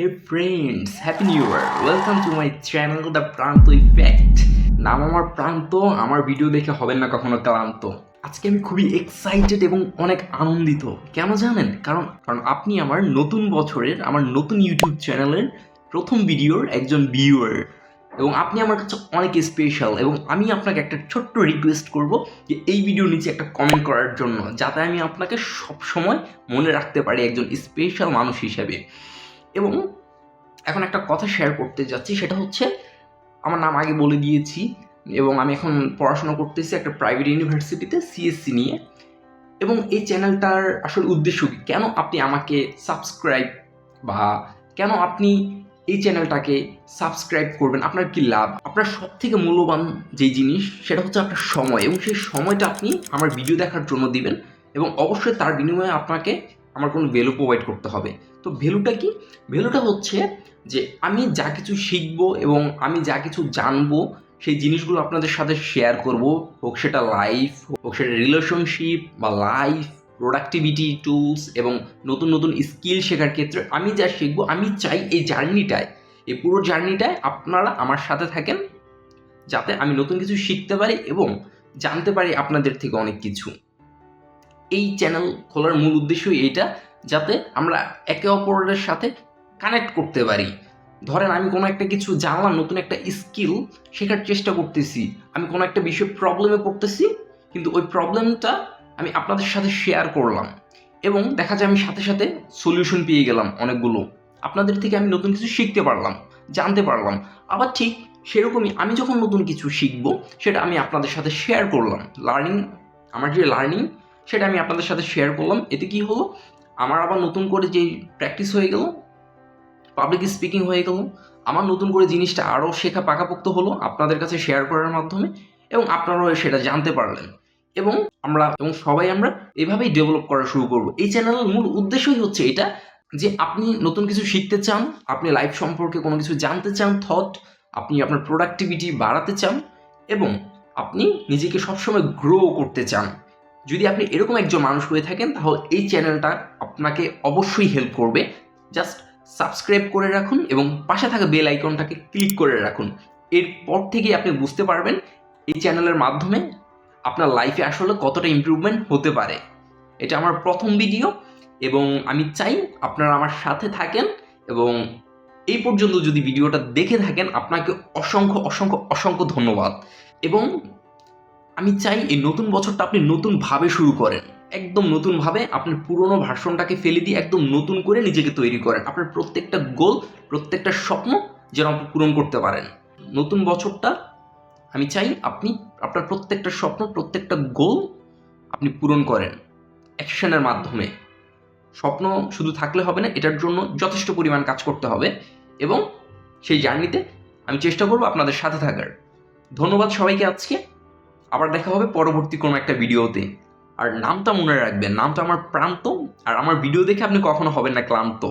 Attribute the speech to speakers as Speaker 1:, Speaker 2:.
Speaker 1: Hey friends, Happy New Year! Welcome to my channel The প্রান্ত effect. নাম আমার প্রান্ত, আমার ভিডিও দেখে হবেন না কখনো ক্লান্ত। আজকে আমি খুবই এক্সাইটেড এবং অনেক আনন্দিত। কেন জানেন? কারণ আপনি আমার নতুন বছরের আমার নতুন ইউটিউব চ্যানেলের প্রথম ভিডিওর একজন ভিউয়ার এবং আপনি আমার কাছে অনেক স্পেশাল এবং আমি আপনাকে একটা ছোট্ট রিকোয়েস্ট করব যে এই ভিডিওর নিচে একটা কমেন্ট করার জন্য, যাতে আমি আপনাকে সবসময় মনে রাখতে পারি একজন স্পেশাল মানুষ হিসেবে। এবং এখন একটা কথা শেয়ার করতে যাচ্ছি, সেটা হচ্ছে আমার নাম আগে বলে দিয়েছি এবং আমি এখন পড়াশোনা করতেছি একটা প্রাইভেট ইউনিভার্সিটিতে সিএসসি নিয়ে। এবং এই চ্যানেলটার আসলে উদ্দেশ্য কি, কেন আপনি আমাকে সাবস্ক্রাইব বা কেন আপনি এই চ্যানেলটাকে সাবস্ক্রাইব করবেন, আপনার কি লাভ? আপনার সব থেকে মূল্যবান যে জিনিস সেটা হচ্ছে আপনার সময়, এবং সেই সময়টা আপনি আমার ভিডিও দেখার জন্য দিবেন এবং অবশ্যই তার বিনিময়ে আপনাকে আমার কোনো ভ্যালু প্রোভাইড করতে হবে। তো ভ্যালুটা কি? ভ্যালুটা হচ্ছে যে আমি যা কিছু শিখবো এবং আমি যা কিছু জানবো সেই জিনিসগুলো আপনাদের সাথে শেয়ার করব, হোক সেটা লাইফ, হোক সেটা রিলেশনশিপ বা লাইফ, প্রোডাক্টিভিটি টুলস এবং নতুন নতুন স্কিল শেখার ক্ষেত্রে আমি যা শিখবো, আমি চাই এই জার্নিটায়, এই পুরো জার্নিটায় আপনারা আমার সাথে থাকেন, যাতে আমি নতুন কিছু শিখতে পারি এবং জানতে পারি আপনাদের থেকে অনেক কিছু। এই চ্যানেল খোলার মূল উদ্দেশ্যই এইটা, যাতে আমরা একে অপরের সাথে কানেক্ট করতে পারি। ধরেন আমি কোনো একটা কিছু জানলাম, নতুন একটা স্কিল শেখার চেষ্টা করতেছি, আমি কোনো একটা বিষয়ে প্রবলেমে পড়তেছি, কিন্তু ওই প্রবলেমটা আমি আপনাদের সাথে শেয়ার করলাম এবং দেখা যায় আমি সাথে সাথে সলিউশন পেয়ে গেলাম অনেকগুলো। আপনাদের থেকে আমি নতুন কিছু শিখতে পারলাম, জানতে পারলাম। আবার ঠিক সেরকমই আমি যখন নতুন কিছু শিখবো সেটা আমি আপনাদের সাথে শেয়ার করলাম। আমার যে লার্নিং সেটা আমি আপনাদের সাথে শেয়ার করলাম। এতে কি হলো, আমার আবার নতুন করে যেই প্র্যাকটিস হয়ে গেল, পাবলিক স্পিকিং হয়ে গেল, আমার নতুন করে জিনিসটা আরও শেখা পাকাপোক্ত হলো আপনাদের কাছে শেয়ার করার মাধ্যমে, এবং আপনারাও সেটা জানতে পারলেন এবং সবাই আমরা এভাবেই ডেভেলপ করা শুরু করব। এই চ্যানেলের মূল উদ্দেশ্যই হচ্ছে এটা, যে আপনি নতুন কিছু শিখতে চান, আপনি লাইফ সম্পর্কে কোনো কিছু জানতে চান, আপনি আপনার প্রোডাক্টিভিটি বাড়াতে চান এবং আপনি নিজেকে সবসময় গ্রো করতে চান। যদি আপনি এরকম একজন মানুষ হয়ে থাকেন, তাহলে এই চ্যানেলটা আপনাকে অবশ্যই হেল্প করবে। জাস্ট সাবস্ক্রাইব করে রাখুন এবং পাশে থাকা বেল আইকনটাকে ক্লিক করে রাখুন। এরপর থেকেই আপনি বুঝতে পারবেন এই চ্যানেলের মাধ্যমে আপনার লাইফে আসলে কতটা ইমপ্রুভমেন্ট হতে পারে। এটা আমার প্রথম ভিডিও এবং আমি চাই আপনারা আমার সাথে থাকেন এবং এই পর্যন্ত যদি ভিডিওটা দেখে থাকেন, আপনাকে অসংখ্য অসংখ্য অসংখ্য ধন্যবাদ। এবং আমি চাই এই নতুন বছরটা আপনি নতুনভাবে শুরু করেন, একদম নতুনভাবে। আপনার পুরনো ভার্সনটাকে ফেলে দিয়ে একদম নতুন করে নিজেকে তৈরি করেন। আপনার প্রত্যেকটা গোল, প্রত্যেকটা স্বপ্ন যেন আপনি পূরণ করতে পারেন। নতুন বছরটা আমি চাই আপনি আপনার প্রত্যেকটা স্বপ্ন, প্রত্যেকটা গোল আপনি পূরণ করেন অ্যাকশনের মাধ্যমে। স্বপ্ন শুধু থাকলে হবে না, এটার জন্য যথেষ্ট পরিমাণ কাজ করতে হবে এবং সেই জার্নিতে আমি চেষ্টা করব আপনাদের সাথে থাকার। ধন্যবাদ সবাইকে আজকে। আবার দেখা হবে পরবর্তী কোনো একটা ভিডিওতে। আর নামটা মনে রাখবেন, নামটা আমার প্রান্ত। আর আমার ভিডিও দেখে আপনি কখনো হবেন না ক্লান্ত।